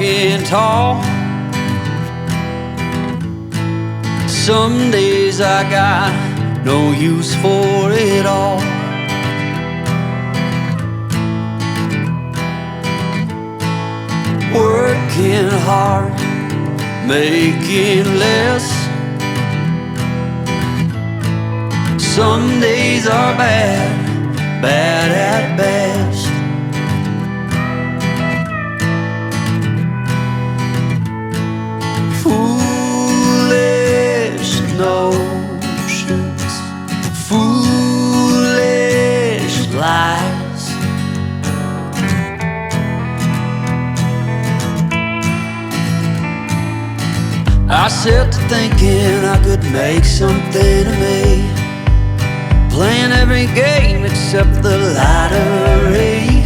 walking tall. Some days I got no use for it all. Working hard, making less. Some days are bad, bad at best. Foolish notions, foolish lies. I set to thinking I could make something of me, playing every game except the lottery,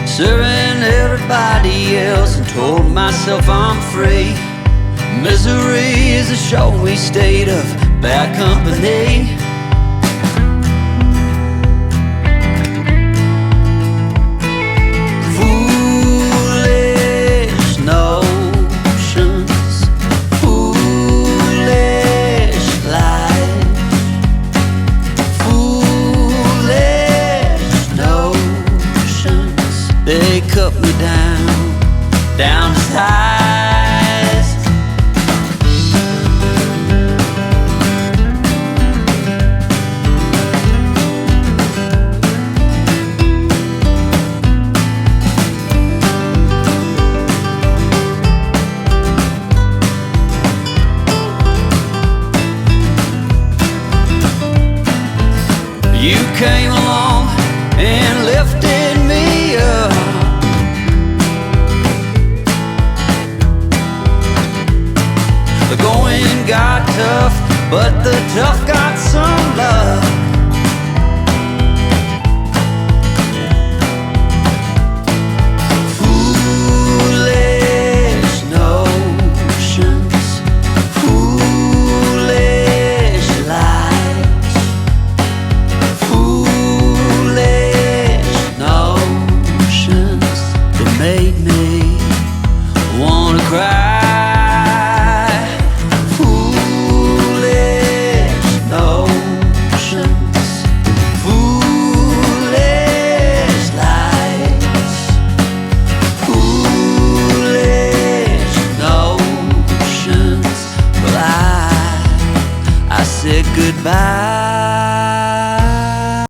serving everybody else and told myself I'm free. Misery is a showy state of bad company. Foolish notions, foolish lies. Foolish notions, they cut me down to size. You came along and lifted me up. The going got tough, but the tough got some love. Foolish notions, foolish lies. Foolish notions that made me wanna cry. Foolish notions, foolish lies. Foolish notions. Well, I said goodbye.